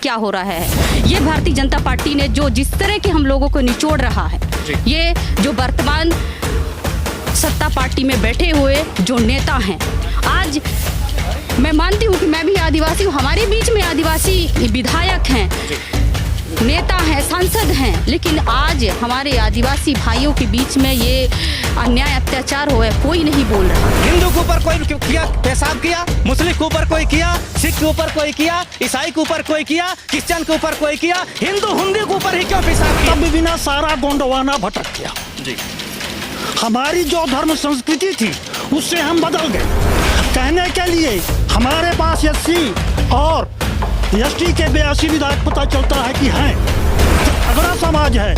क्या हो रहा है। ये भारतीय जनता पार्टी ने जो जिस तरह के हम लोगों को निचोड़ रहा है, ये जो वर्तमान सत्ता पार्टी में बैठे हुए जो नेता हैं, आज मैं मानती हूँ कि मैं भी आदिवासी हूँ, हमारे बीच में आदिवासी विधायक हैं, नेता हैं, सांसद हैं, लेकिन आज हमारे आदिवासी भाइयों के बीच में ये अन्याय अत्याचार हुआ है, कोई नहीं बोल रहा। हिंदू के ऊपर कोई किया, पेशाब किया, मुस्लिम के ऊपर कोई किया, सिख के ऊपर कोई किया, ईसाई के ऊपर कोई किया, क्रिश्चियन के ऊपर कोई किया, हिंदू के ऊपर ही क्यों पेशाब किया? तब बिना सारा गोंडवाना भटक गया जी। हमारी जो धर्म संस्कृति थी उससे हम बदल गए। कहने के लिए हमारे पास एससी और एसटी के 82 विधायक पता चलता है कि हैं, अगड़ा समाज है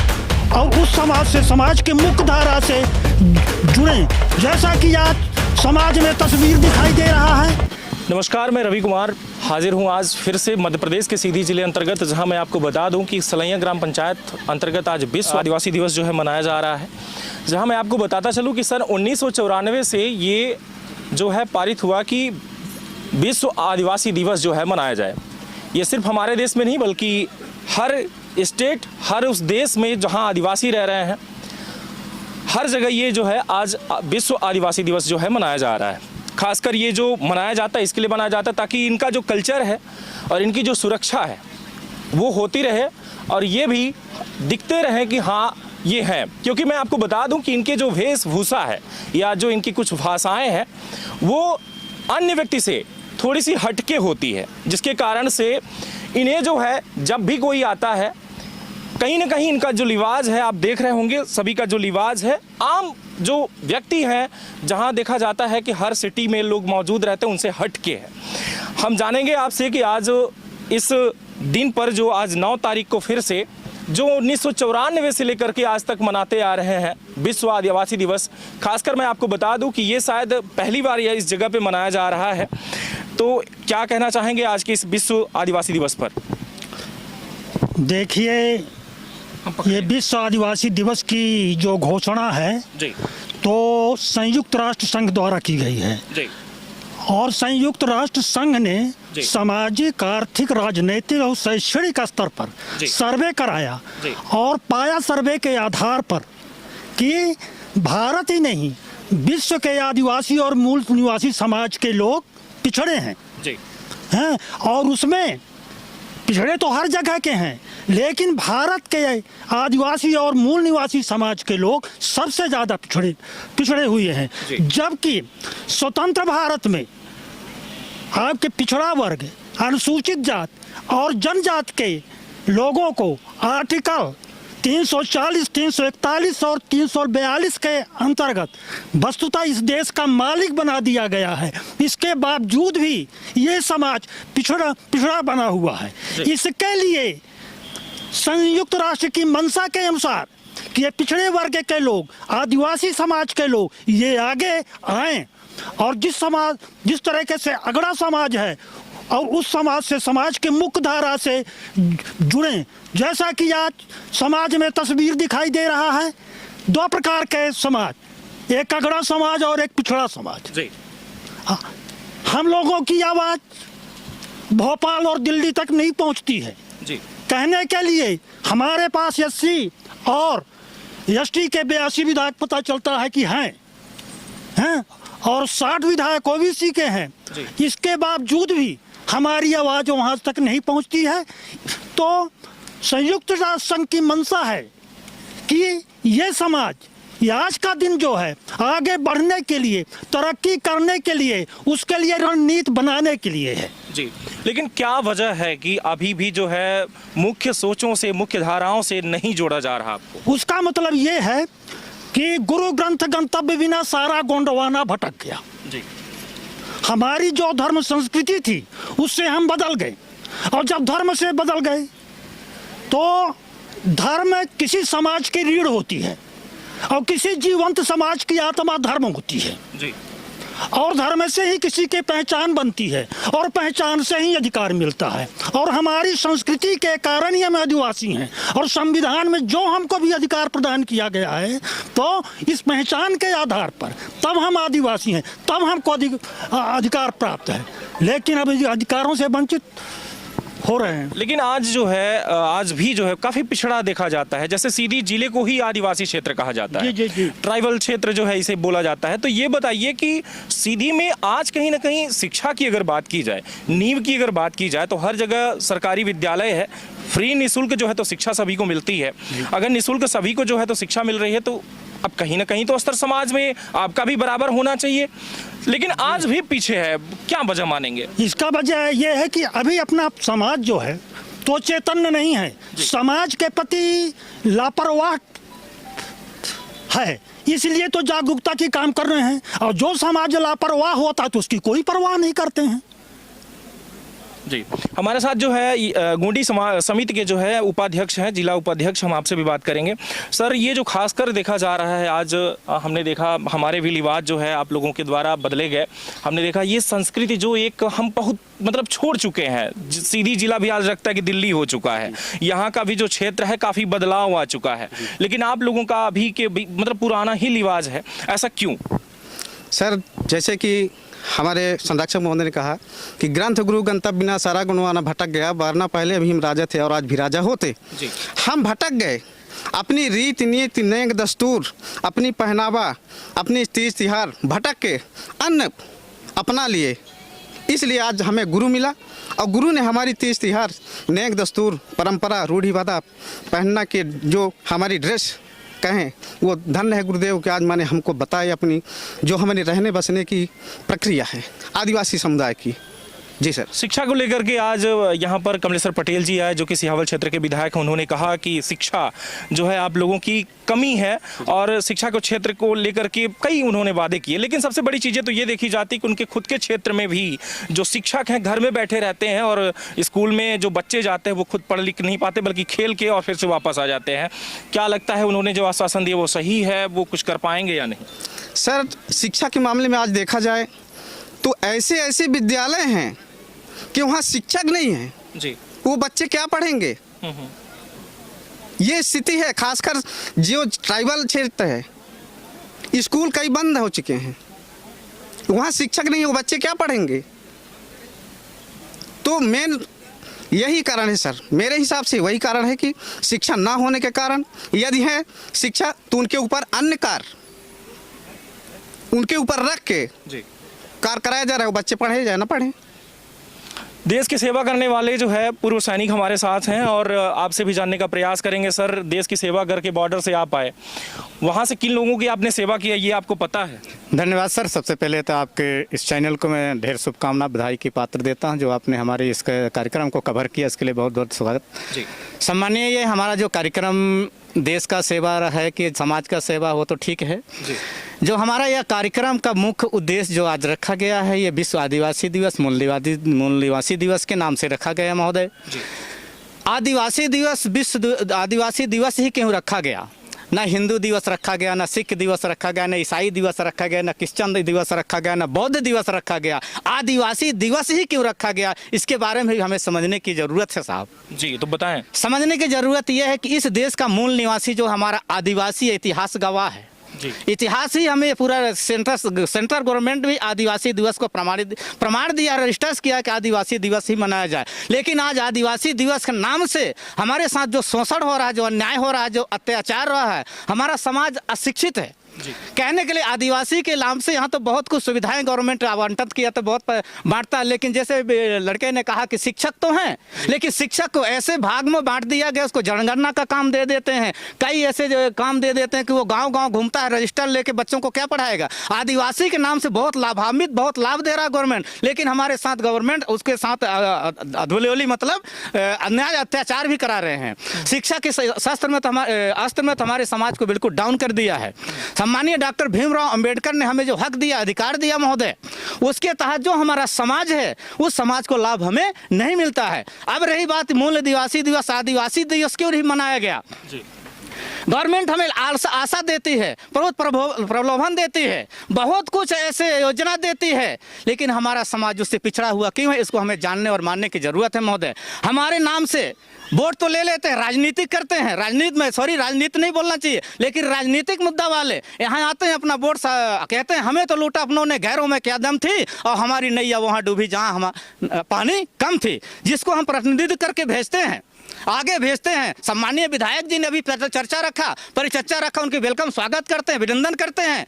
और उस समाज से, समाज के मुख्य धारा से जुड़े, जैसा कि आज समाज में तस्वीर दिखाई दे रहा है। नमस्कार, मैं रवि कुमार हाजिर हूं आज फिर से मध्य प्रदेश के सीधी जिले अंतर्गत, जहां मैं आपको बता दूं कि सलैया ग्राम पंचायत अंतर्गत आज विश्व आदिवासी दिवस जो है मनाया जा रहा है। जहां मैं आपको बताता चलूं कि सन 1994 से ये जो है पारित हुआ कि विश्व आदिवासी दिवस जो है मनाया जाए। ये सिर्फ हमारे देश में नहीं बल्कि हर स्टेट, हर उस देश में जहां आदिवासी रह रहे हैं, हर जगह ये जो है आज विश्व आदिवासी दिवस जो है मनाया जा रहा है। खासकर ये जो मनाया जाता है इसके लिए मनाया जाता है ताकि इनका जो कल्चर है और इनकी जो सुरक्षा है वो होती रहे और ये भी दिखते रहे कि हाँ ये हैं। क्योंकि मैं आपको बता दूं कि इनके जो वेशभूषा है या जो इनकी कुछ भाषाएं हैं वो अन्य व्यक्ति से थोड़ी सी हटके होती है, जिसके कारण से इन्हें जो है जब भी कोई आता है कहीं ना कहीं इनका जो लिबास है, आप देख रहे होंगे सभी का जो लिबास है, आम जो व्यक्ति हैं जहां देखा जाता है कि हर सिटी में लोग मौजूद रहते हैं उनसे हटके है। हम जानेंगे आपसे कि आज इस दिन पर जो आज 9 तारीख को फिर से जो 1994 से लेकर के आज तक मनाते आ रहे हैं विश्व आदिवासी दिवस, खासकर मैं आपको बता दूं कि ये शायद पहली बार यह इस जगह पे मनाया जा रहा है। तो क्या कहना चाहेंगे आज के इस विश्व आदिवासी दिवस पर? देखिए, ये विश्व आदिवासी दिवस की जो घोषणा है जी, तो संयुक्त राष्ट्र संघ द्वारा की गई है जी। और संयुक्त राष्ट्र संघ ने सामाजिक, आर्थिक, राजनीतिक और शैक्षणिक स्तर पर सर्वे कराया और पाया सर्वे के आधार पर कि भारत ही नहीं विश्व के आदिवासी और मूल निवासी समाज के लोग पिछड़े हैं और उसमें पिछड़े तो हर जगह के हैं, लेकिन भारत के आदिवासी और मूल निवासी समाज के लोग सबसे ज़्यादा पिछड़े हुए हैं। जबकि स्वतंत्र भारत में आपके पिछड़ा वर्ग, अनुसूचित जात और जनजात के लोगों को आर्टिकल 340, 341 और 342 के अंतर्गत वस्तुतः इस देश का मालिक बना दिया गया है। इसके बावजूद भी ये समाज पिछड़ा बना हुआ है। इसके लिए संयुक्त राष्ट्र की मंशा के अनुसार कि ये पिछड़े वर्ग के लोग, आदिवासी समाज के लोग ये आगे आएं और जिस तरीके से अगड़ा समाज है और उस समाज से, समाज के मुख्य धारा से जुड़ें। जैसा कि आज समाज में तस्वीर दिखाई दे रहा है, 2 प्रकार के समाज, एक अगड़ा समाज और एक पिछड़ा समाज जी। हम लोगों की आवाज़ भोपाल और दिल्ली तक नहीं पहुंचती है जी। कहने के लिए हमारे पास एससी और एसटी के 82 विधायक पता चलता है कि हैं और 60 विधायक ओबीसी के हैं। इसके बावजूद भी हमारी आवाज़ वहाँ तक नहीं पहुँचती है। तो संयुक्त राष्ट्र संघ की मंशा है कि ये समाज, ये आज का दिन जो है आगे बढ़ने के लिए, तरक्की करने के लिए, उसके लिए रणनीति बनाने के लिए है जी। लेकिन क्या वजह है कि अभी भी जो है मुख्य सोचों से, मुख्य धाराओं से नहीं जोड़ा जा रहा आपको? उसका मतलब ये है कि गुरु ग्रंथ गंतव्य बिना सारा गोंडवाना भटक गया जी। हमारी जो धर्म संस्कृति थी उससे हम बदल गए और जब धर्म से बदल गए तो धर्म किसी समाज की रीढ़ होती है और किसी जीवंत समाज की आत्मा धर्म होती है जी। और धर्म से ही किसी की पहचान बनती है और पहचान से ही अधिकार मिलता है। और हमारी संस्कृति के कारण ही हम आदिवासी हैं और संविधान में जो हमको भी अधिकार प्रदान किया गया है तो इस पहचान के आधार पर तब हम आदिवासी हैं, तब हमको अधिकार प्राप्त है। लेकिन अब अधिकारों से वंचित हो रहे हैं। लेकिन आज जो है आज भी जो है काफी पिछड़ा देखा जाता है। जैसे सीधी जिले को ही आदिवासी क्षेत्र कहा जाता है, जी। ट्राइबल क्षेत्र जो है इसे बोला जाता है। तो ये बताइए कि सीधी में आज कहीं ना कहीं शिक्षा की अगर बात की जाए, नींव की अगर बात की जाए, तो हर जगह सरकारी विद्यालय है, फ्री निःशुल्क जो है तो शिक्षा सभी को मिलती है। अगर निःशुल्क सभी को जो है तो शिक्षा मिल रही है, तो अब कहीं ना कहीं तो स्तर समाज में आपका भी बराबर होना चाहिए, लेकिन आज भी पीछे है। क्या वजह मानेंगे? इसका वजह ये है कि अभी अपना समाज जो है तो चैतन्य नहीं है, समाज के प्रति लापरवाह है, इसलिए तो जागरूकता की काम कर रहे हैं। और जो समाज लापरवाह होता है तो उसकी कोई परवाह नहीं करते हैं। जी, हमारे साथ जो है गोंडी समिति के जो है उपाध्यक्ष हैं, जिला उपाध्यक्ष, हम आपसे भी बात करेंगे। सर, ये जो खासकर देखा जा रहा है, आज हमने देखा हमारे भी रिवाज जो है आप लोगों के द्वारा बदले गए। हमने देखा ये संस्कृति जो एक हम बहुत मतलब छोड़ चुके हैं। सीधी जिला भी आज लगता है कि दिल्ली हो चुका है, यहाँ का भी जो क्षेत्र है काफ़ी बदलाव आ चुका है, लेकिन आप लोगों का अभी के मतलब पुराना ही रिवाज है, ऐसा क्यों? सर, जैसे कि हमारे संरक्षक महोदय ने कहा कि ग्रंथ गुरु गंतव्य बिना सारा गुणवाना भटक गया, वरना पहले भी हम राजा थे और आज भी राजा होते। हम भटक गए, अपनी रीत नीति नेंग दस्तूर, अपनी पहनावा, अपनी तीज तिहार भटक के अन्य अपना लिए, इसलिए आज हमें गुरु मिला और गुरु ने हमारी तीज तिहार नेंग दस्तूर परंपरा रूढ़िवादा पहनना के जो हमारी ड्रेस कहें वो धन्य है गुरुदेव के आज मैंने हमको बताए अपनी जो हमारे रहने बसने की प्रक्रिया है आदिवासी समुदाय की। जी सर। शिक्षा को लेकर के आज यहाँ पर कमलेश्वर पटेल जी आए, जो कि सिहावल क्षेत्र के विधायक हैं। उन्होंने कहा कि शिक्षा जो है आप लोगों की कमी है और शिक्षा को क्षेत्र को लेकर के कई उन्होंने वादे किए, लेकिन सबसे बड़ी चीज़ें तो ये देखी जाती कि उनके खुद के क्षेत्र में भी जो शिक्षक हैं घर में बैठे रहते हैं और स्कूल में जो बच्चे जाते हैं वो खुद पढ़ लिख नहीं पाते, बल्कि खेल के और फिर से वापस आ जाते हैं। क्या लगता है उन्होंने जो आश्वासन दिया वो सही है, वो कुछ कर पाएंगे या नहीं? सर, शिक्षा के मामले में आज देखा जाए तो ऐसे ऐसे विद्यालय हैं कि वहाँ शिक्षक नहीं है जी, वो बच्चे क्या पढ़ेंगे? ये स्थिति है, खासकर जो ट्राइबल क्षेत्र है, स्कूल कई बंद हो चुके हैं, वहाँ शिक्षक नहीं है, वो बच्चे क्या पढ़ेंगे? तो मेन यही कारण है सर, मेरे हिसाब से वही कारण है कि शिक्षा ना होने के कारण, यदि है शिक्षा तो उनके ऊपर अन्य कार्य उनके ऊपर रख के कार्य कराया जा रहा है, वो बच्चे पढ़े जाए ना पढ़े। देश की सेवा करने वाले जो है पूर्व सैनिक हमारे साथ हैं और आपसे भी जानने का प्रयास करेंगे। सर, देश की सेवा करके बॉर्डर से आप आए, वहाँ से किन लोगों की आपने सेवा की है ये आपको पता है? धन्यवाद सर। सबसे पहले तो आपके इस चैनल को मैं ढेर शुभकामना बधाई की पात्र देता हूं, जो आपने हमारे इस कार्यक्रम को कवर किया, इसके लिए बहुत बहुत स्वागत। जी, सम्मानीय, ये हमारा जो कार्यक्रम देश का सेवा है कि समाज का सेवा हो तो ठीक है जी। जो हमारा यह कार्यक्रम का मुख्य उद्देश्य जो आज रखा गया है, ये विश्व आदिवासी दिवस मूल निवासी दिवस के नाम से रखा गया महोदय। आदिवासी दिवस विश्व आदिवासी दिवस ही क्यों रखा गया? ना हिंदू दिवस रखा गया, ना सिख दिवस रखा गया, ना ईसाई दिवस रखा गया, ना क्रिश्चियन दिवस रखा गया, ना बौद्ध दिवस रखा गया। आदिवासी दिवस ही क्यों रखा गया, इसके बारे में भी हमें समझने की ज़रूरत है साहब। जी, तो बताएं। समझने की ज़रूरत यह है कि इस देश का मूल निवासी जो हमारा आदिवासी इतिहास गवाह है, इतिहास ही हमें पूरा सेंट्रल गवर्नमेंट भी आदिवासी दिवस को प्रमाण दिया, रजिस्टर्स किया कि आदिवासी दिवस ही मनाया जाए। लेकिन आज आदिवासी दिवस के नाम से हमारे साथ जो शोषण हो रहा है, जो अन्याय हो रहा है, जो अत्याचार रहा है, हमारा समाज अशिक्षित है। कहने के लिए आदिवासी के नाम से यहाँ तो बहुत कुछ सुविधाएं गवर्नमेंट आवंटित किया तो बहुत बांटता है, लेकिन जैसे लड़के ने कहा कि शिक्षक तो हैं, लेकिन शिक्षक को ऐसे भाग में बांट दिया गया, उसको जनगणना का काम दे देते हैं, कई ऐसे जो काम दे देते हैं कि वो गांव-गांव घूमता है, रजिस्टर लेके बच्चों को क्या पढ़ाएगा। आदिवासी के नाम से बहुत लाभान्वित, बहुत लाभ दे रहा है गवर्नमेंट, लेकिन हमारे साथ गवर्नमेंट उसके साथ अधूली मतलब अन्याय अत्याचार भी करा रहे हैं। शिक्षा के अस्त्र में तो हमारे समाज को बिल्कुल डाउन कर दिया है। सम्मानीय डॉक्टर भीमराव अंबेडकर ने हमें जो हक दिया, अधिकार दिया महोदय, उसके तहत जो हमारा समाज है उस समाज को लाभ हमें नहीं मिलता है। अब रही बात मूल आदिवासी दिवस, आदिवासी दिवस क्यों नहीं मनाया गया? गवर्नमेंट हमें आशा देती है, बहुत प्रलोभन देती है, बहुत कुछ ऐसे योजना देती है, लेकिन हमारा समाज उससे पिछड़ा हुआ क्यों है, इसको हमें जानने और मानने की जरूरत है महोदय। हमारे नाम से वोट तो ले लेते हैं, राजनीति करते हैं, राजनीति नहीं बोलना चाहिए, लेकिन राजनीतिक मुद्दा वाले यहाँ आते हैं, अपना वोट कहते हैं हमें तो लूटा अपनों ने, गैरों में क्या दम थी और हमारी नैया वहाँ डूबी जहाँ हम पानी कम थी, जिसको हम प्रतिनिधित्व करके भेजते हैं, आगे भेजते हैं। सम्मानीय विधायक जी ने अभी परिचर्चा रखा, उनकी वेलकम स्वागत करते हैं, अभिनंदन करते हैं,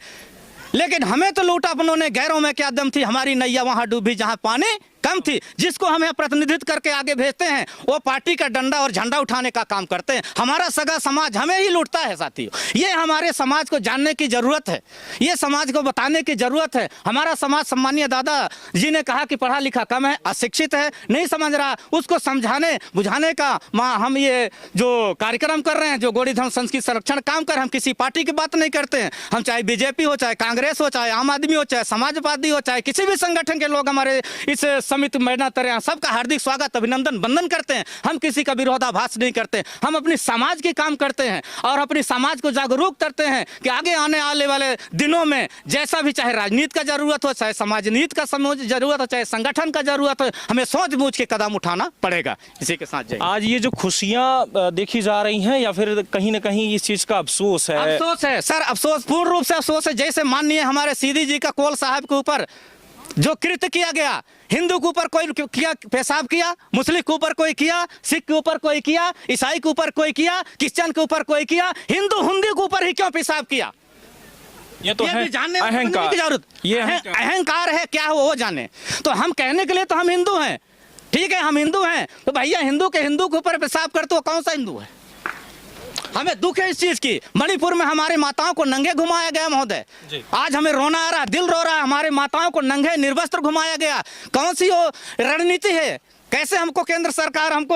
लेकिन हमें तो लूटा अपनों ने, गैरों में क्या दम थी, हमारी नैया वहां डूबी जहां पानी कम थी, जिसको हमें प्रतिनिधित्व करके आगे भेजते हैं, वो पार्टी का डंडा और झंडा उठाने का काम करते हैं। हमारा सगा समाज हमें ही लूटता है साथियों। ये हमारे समाज को जानने की जरूरत है, ये समाज को बताने की जरूरत है। हमारा समाज, सम्मानीय दादा जी ने कहा कि पढ़ा लिखा कम है, अशिक्षित है, नहीं समझ रहा, उसको समझाने बुझाने का हम ये जो कार्यक्रम कर रहे हैं, जो गोड़ी धर्म संस्कृति संरक्षण काम कर रहे हैं, हम किसी पार्टी की बात नहीं करते हैं। हम चाहे बीजेपी हो, चाहे कांग्रेस हो, चाहे आम आदमी हो, चाहे समाजवादी हो, चाहे किसी भी संगठन के लोग हमारे इस समिति मैदान तरह, सबका हार्दिक स्वागत, अभिनंदन, वंदन करते हैं। हम किसी का विरोधाभास नहीं करते, हम अपनी समाज के काम करते हैं और अपनी समाज को जागरूक करते हैं कि आगे आने वाले दिनों में जैसा भी, चाहे राजनीति का जरूरत हो, चाहे समाज नीति का जरूरत हो, चाहे संगठन का जरूरत हो, हमें सोच बूझ के कदम उठाना पड़ेगा। इसी के साथ आज ये जो खुशियां देखी जा रही हैं या फिर कहीं ना कहीं इस चीज का अफसोस है? अफसोस है सर, अफसोस, पूर्ण रूप से अफसोस है। जैसे माननीय हमारे सीधी जी का कोल साहब के ऊपर जो कृत्य किया गया, हिंदू के ऊपर कोई किया, पेशाब किया, मुस्लिम के ऊपर कोई किया, सिख के ऊपर कोई किया, ईसाई के ऊपर कोई किया, क्रिश्चियन के ऊपर कोई किया, हिंदू के ऊपर ही क्यों पेशाब किया? ये तो है अहंकार की जरूरत, ये अहंकार है, क्या है वो जाने। तो हम कहने के लिए तो हम हिंदू हैं, ठीक है, हम हिंदू हैं, तो भैया हिंदू के ऊपर पेशाब करते हो, कौन सा हिंदू है? हमें दुख है इस चीज की। मणिपुर में हमारे माताओं को नंगे घुमाया गया महोदय, आज हमें रोना आ रहा, दिल रो रहा है। हमारे माताओं को नंगे निर्वस्त्र घुमाया गया, कौन सी वो रणनीति है? कैसे हमको केंद्र सरकार हमको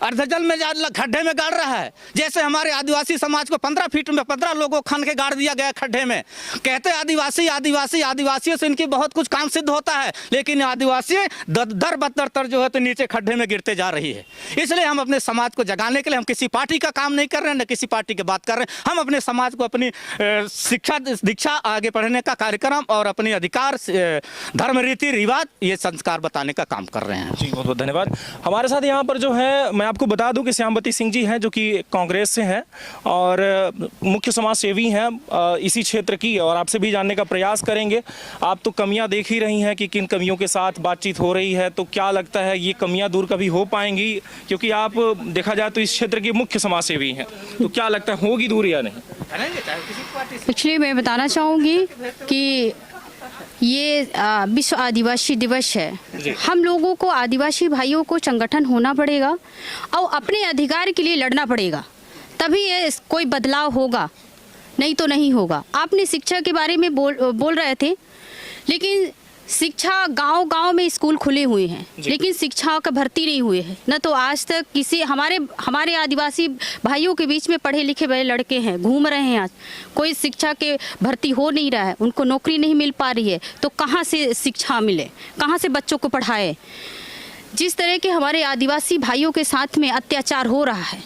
अर्धजल में खड्डे में गाड़ रहा है? जैसे हमारे आदिवासी समाज को 15 फीट में 15 लोगों को खन के गाड़ दिया गया खड्डे में। कहते आदिवासी आदिवासी, आदिवासियों से इनकी बहुत कुछ काम सिद्ध होता है, लेकिन आदिवासी दर बदतर जो है तो नीचे खड्डे में गिरते जा रही है। इसलिए हम अपने समाज को जगाने के लिए हम किसी पार्टी का काम नहीं कर रहे हैं, न किसी पार्टी की बात कर रहे हैं। हम अपने समाज को अपनी शिक्षा दीक्षा आगे बढ़ने का कार्यक्रम और अपनी अधिकार, धर्म, रीति रिवाज, ये संस्कार बताने का काम कर रहे हैं। बहुत बहुत धन्यवाद। हमारे साथ यहाँ पर जो है, मैं आपको बता दूं कि श्यामवती सिंह जी हैं, जो कि कांग्रेस से हैं और मुख्य समाज सेवी हैं इसी क्षेत्र की, और आपसे भी जानने का प्रयास करेंगे। आप तो कमियां देख ही रही हैं कि किन कमियों के साथ बातचीत हो रही है, तो क्या लगता है ये कमियां दूर कभी हो पाएंगी? क्योंकि आप देखा जाए तो इस क्षेत्र के मुख्य समाज सेवी हैं, तो क्या लगता है होगी दूर या नहीं? एक्चुअली मैं बताना चाहूँगी कि ये विश्व आदिवासी दिवस है। हम लोगों को, आदिवासी भाइयों को संगठन होना पड़ेगा और अपने अधिकार के लिए लड़ना पड़ेगा, तभी ये कोई बदलाव होगा, नहीं तो नहीं होगा। आपने शिक्षा के बारे में बोल रहे थे, लेकिन शिक्षा गांव-गांव में स्कूल खुले हुए हैं, लेकिन शिक्षा का भर्ती नहीं हुए हैं। न तो आज तक किसी हमारे आदिवासी भाइयों के बीच में पढ़े लिखे बड़े लड़के हैं, घूम रहे हैं, आज कोई शिक्षा के भर्ती हो नहीं रहा है, उनको नौकरी नहीं मिल पा रही है, तो कहाँ से शिक्षा मिले, कहाँ से बच्चों को पढ़ाए? जिस तरह के हमारे आदिवासी भाइयों के साथ में अत्याचार हो रहा है,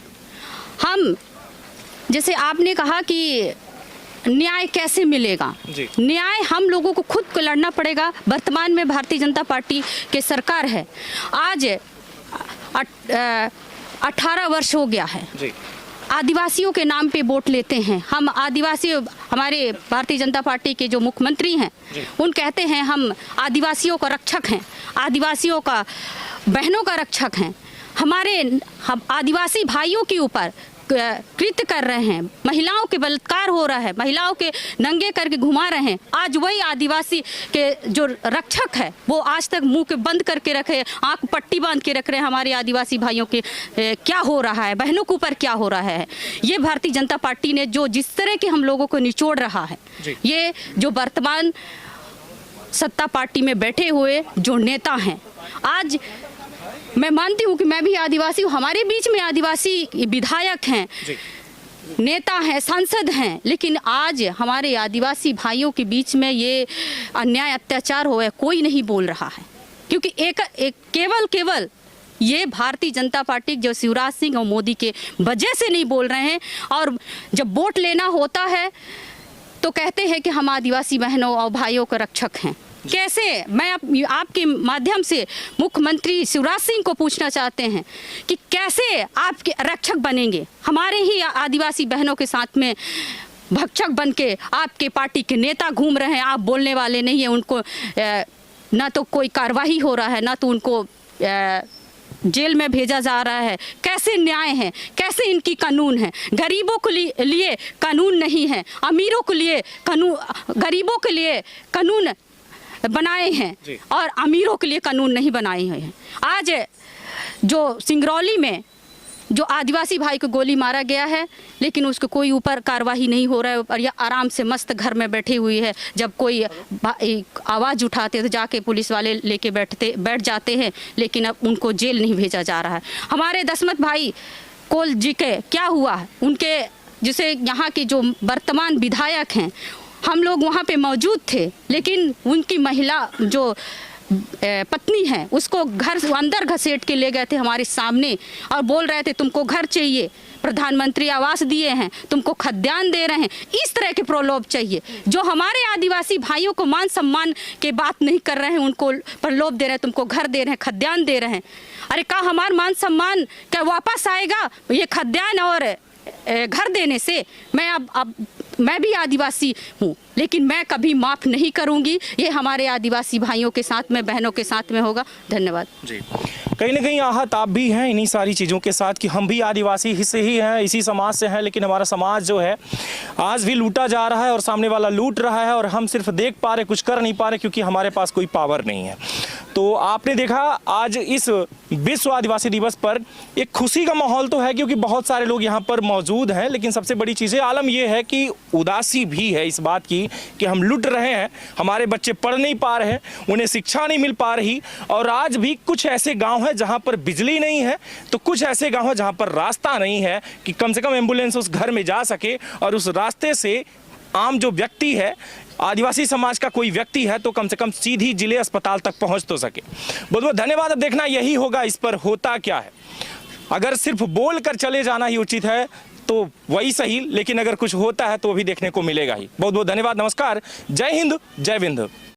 हम, जैसे आपने कहा कि न्याय कैसे मिलेगा? न्याय हम लोगों को खुद को लड़ना पड़ेगा। वर्तमान में भारतीय जनता पार्टी के सरकार है, आज 18 वर्ष हो गया है। आदिवासियों के नाम पे वोट लेते हैं हम। आदिवासी, हमारे भारतीय जनता पार्टी के जो मुख्यमंत्री हैं, उन कहते हैं हम आदिवासियों का रक्षक हैं, आदिवासियों का बहनों का रक्षक हैं। हम आदिवासी भाइयों के ऊपर कृत्य कर रहे हैं, महिलाओं के बलात्कार हो रहा है, महिलाओं के नंगे करके घुमा रहे हैं। आज वही आदिवासी के जो रक्षक है, वो आज तक मुंह के बंद करके रखे, आंख पट्टी बांध के रख रहे हैं। हमारे आदिवासी भाइयों के क्या हो रहा है, बहनों के ऊपर क्या हो रहा है? ये भारतीय जनता पार्टी ने जो जिस तरह के हम लोगों को निचोड़ रहा है, ये जो वर्तमान सत्ता पार्टी में बैठे हुए जो नेता हैं, आज मैं मानती हूँ कि मैं भी आदिवासी हूँ, हमारे बीच में आदिवासी विधायक हैं, नेता हैं, सांसद हैं, लेकिन आज हमारे आदिवासी भाइयों के बीच में ये अन्याय अत्याचार हो है, कोई नहीं बोल रहा है। क्योंकि एक केवल ये भारतीय जनता पार्टी जो शिवराज सिंह और मोदी के वजह से नहीं बोल रहे हैं। और जब वोट लेना होता है तो कहते हैं कि हम आदिवासी बहनों और भाइयों के रक्षक हैं। कैसे, मैं आपके माध्यम से मुख्यमंत्री शिवराज सिंह को पूछना चाहते हैं कि कैसे आपके रक्षक बनेंगे, हमारे ही आदिवासी बहनों के साथ में भक्षक बन के आपके पार्टी के नेता घूम रहे हैं, आप बोलने वाले नहीं है, उनको ना तो कोई कार्रवाई हो रहा है, ना तो उनको जेल में भेजा जा रहा है। कैसे न्याय है, कैसे इनकी कानून है? गरीबों के लिए कानून नहीं है, अमीरों के लिए कानून, गरीबों के लिए कानून बनाए हैं और अमीरों के लिए कानून नहीं बनाए हुए हैं। आज जो सिंगरौली में जो आदिवासी भाई को गोली मारा गया है, लेकिन उसको कोई ऊपर कार्रवाई नहीं हो रहा है और ये आराम से मस्त घर में बैठी हुई है। जब कोई आवाज़ उठाते तो जाके पुलिस वाले लेके बैठ जाते हैं, लेकिन अब उनको जेल नहीं भेजा जा रहा है। हमारे दशमत भाई कोल जी के क्या हुआ है, उनके जिसे यहाँ के जो वर्तमान विधायक हैं, हम लोग वहाँ पे मौजूद थे, लेकिन उनकी महिला जो पत्नी है उसको घर अंदर घसीट के ले गए थे हमारे सामने और बोल रहे थे तुमको घर चाहिए, प्रधानमंत्री आवास दिए हैं, तुमको खाद्यान्न दे रहे हैं। इस तरह के प्रलोभ चाहिए। जो हमारे आदिवासी भाइयों को मान सम्मान के बात नहीं कर रहे हैं, उनको प्रलोभ दे रहे हैं, तुमको घर दे रहे हैं, खाद्यान्न दे रहे हैं। अरे क्या हमारा मान सम्मान क्या वापस आएगा ये खाद्यान्न और घर देने से? मैं भी आदिवासी हूँ, लेकिन मैं कभी माफ़ नहीं करूँगी। ये हमारे आदिवासी भाइयों के साथ में, बहनों के साथ में होगा। धन्यवाद जी। कहीं ना कहीं आहत आप भी हैं इन्हीं सारी चीज़ों के साथ कि हम भी आदिवासी हिस्से ही हैं, इसी समाज से हैं, लेकिन हमारा समाज जो है आज भी लूटा जा रहा है और सामने वाला लूट रहा है और हम सिर्फ देख पा रहे, कुछ कर नहीं पा रहे क्योंकि हमारे पास कोई पावर नहीं है। तो आपने देखा आज इस विश्व आदिवासी दिवस पर एक खुशी का माहौल तो है क्योंकि बहुत सारे लोग यहाँ पर मौजूद हैं, लेकिन सबसे बड़ी चीज़ आलम यह है कि उदासी भी है इस बात की कि हम लुट रहे हैं, हमारे बच्चे पढ़ नहीं पा रहे हैं, उन्हें शिक्षा नहीं मिल पा रही। और आज भी कुछ ऐसे गांव हैं जहां पर बिजली नहीं है, तो कुछ ऐसे गांव हैं जहां पर रास्ता नहीं है कि कम से कम एम्बुलेंस उस घर में जा सके और उस रास्ते से आम जो व्यक्ति है, आदिवासी समाज का कोई व्यक्ति है, तो कम से कम सीधी जिले अस्पताल तक पहुंच तो सके। बहुत बहुत धन्यवाद। अब देखना यही होगा इस पर होता क्या है। अगर सिर्फ बोल कर चले जाना ही उचित है तो वही सही, लेकिन अगर कुछ होता है तो भी देखने को मिलेगा ही। बहुत बहुत धन्यवाद। नमस्कार। जय हिंद, जय विंध्य।